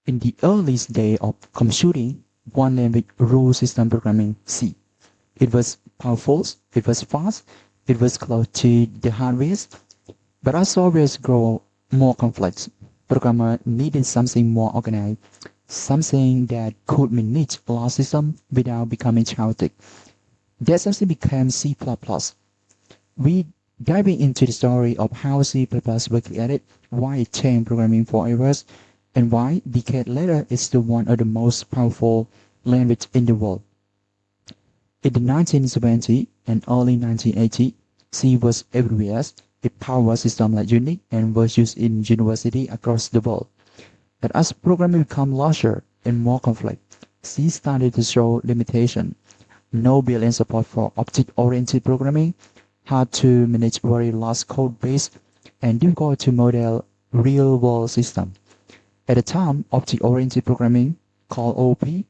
In the earliest day of computing, one language ruled system programming, C. It was powerful, it was fast, it was close to the hardware, but as software grew more complex, programmers needed something more organized, something that could manage large systems without becoming chaotic. That something became C++. We diving into the story of how C++ was created, why it changed programming forever, and why decades later it's still one of the most powerful languages in the world. In the 1970s and early 1980s, C was everywhere. It powered systems like Unix and was used in universities across the world. But as programming became larger and more complex, C started to show limitations. No built-in support for object-oriented programming, hard to manage very large code base, and difficult to model real-world systems. At the time, object-oriented programming, called OOP,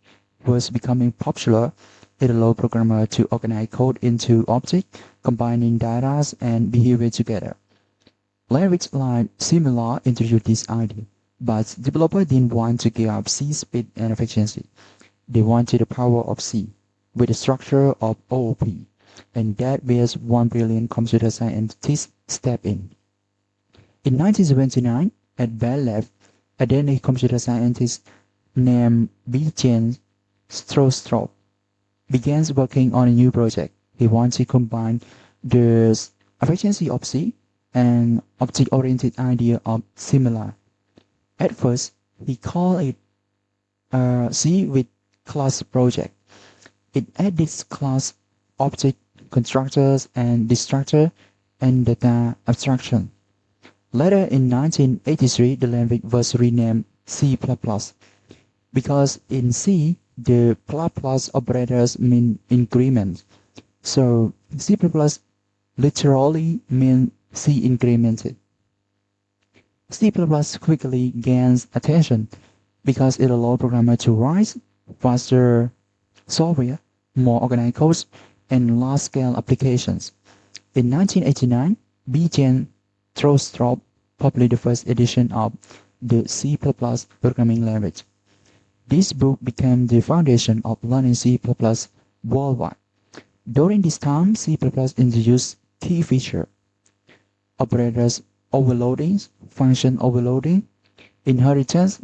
was becoming popular. It allowed programmers to organize code into objects, combining data and behavior together. Languages like Similar introduced this idea, but developers didn't want to give up C speed and efficiency. They wanted the power of C, with the structure of OOP, and that where one brilliant computer scientist stepped in. In 1979, at Bell Lab, a Danish computer scientist named Bjarne Stroustrup began working on a new project. He wanted to combine the efficiency of C and object-oriented idea of Similar. At first, he called it C with class project. It added class, object, constructors, and destructor, and data abstraction. Later in 1983, the language was renamed C++, because in C, the plus operators mean increment. So C++ literally means C incremented. C++ quickly gains attention because it allows programmers to write faster software, more organized codes, and large-scale applications. In 1989, Bjarne Stroustrup published the first edition of the C++ programming language. This book became the foundation of learning C++ worldwide. During this time, C++ introduced key features: operators overloading, function overloading, inheritance,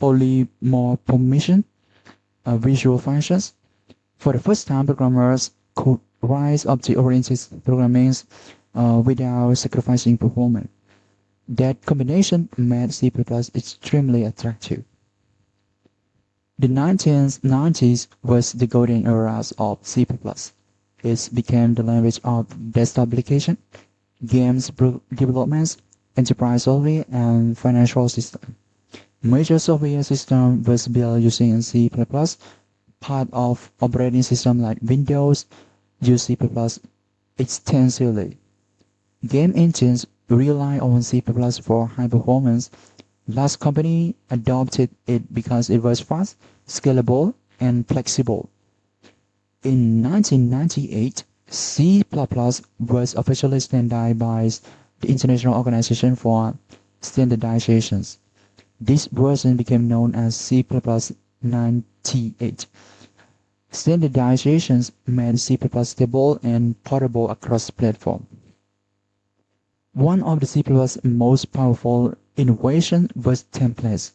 polymorphism, visual functions. For the first time, programmers could write object-oriented programming without sacrificing performance. That combination made C++ extremely attractive. The 1990s was the golden era of C++. It became the language of desktop application, games development, enterprise software, and financial systems. Major software system was built using C++. Part of operating systems like Windows use C++ extensively. Game engines rely on C++ for high performance. Large companies adopted it because it was fast, scalable, and flexible. In 1998, C++ was officially standardized by the International Organization for Standardizations. This version became known as C++ 98. Standardizations made C++ stable and portable across platforms. One of the C++ most powerful innovations was templates.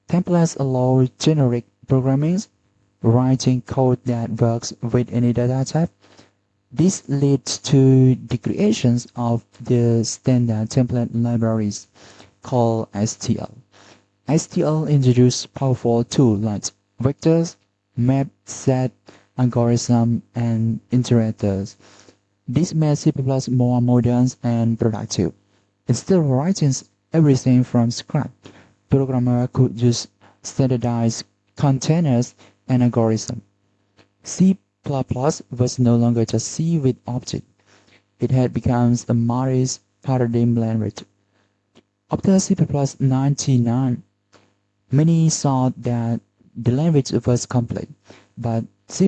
Templates allow generic programming, writing code that works with any data type. This leads to the creation of the standard template libraries called STL. STL introduced powerful tools like vectors, map, set, algorithm, and iterators. This made C++ more modern and productive. Instead of writing everything from scratch, programmers could use standardized containers and algorithms. C++ was no longer just C with objects. It had become a multi-paradigm language. After C++ 99, many thought that the language was complete, but C++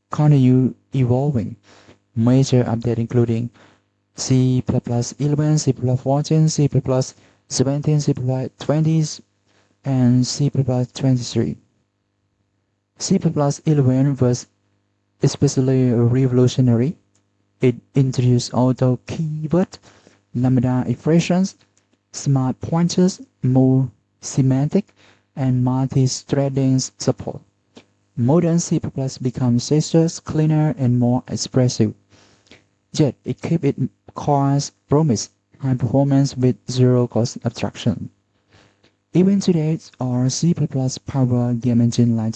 continued evolving. Major updates including C++ 11, C++ 14, C++ 17, C++ 20, and C++23. C++11 was especially revolutionary. It introduced auto keyword, lambda expressions, smart pointers, more semantic, and multi-threading support. Modern C++ becomes faster, cleaner, and more expressive. Yet it kept its core's promise, high performance with zero-cost abstraction. Even today, our C++ power game engine like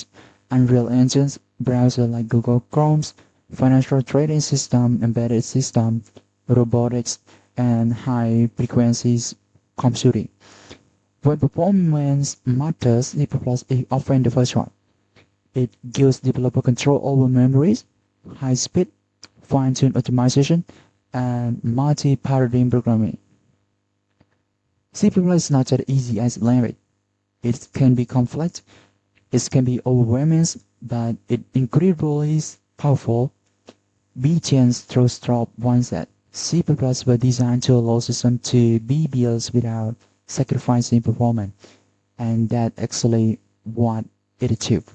Unreal Engine's browser like Google Chrome's financial trading system, embedded system, robotics, and high-frequency computing. When performance matters, C++ is often the first one. It gives developer control over memories, high speed, fine-tuned optimization, and multi-paradigm programming. C++ is not that easy as language. It can be complex, it can be overwhelming, but it's incredibly powerful. Bjarne Stroustrup once said, C++ was designed to allow systems to be built without sacrificing performance, and that's actually what it achieved.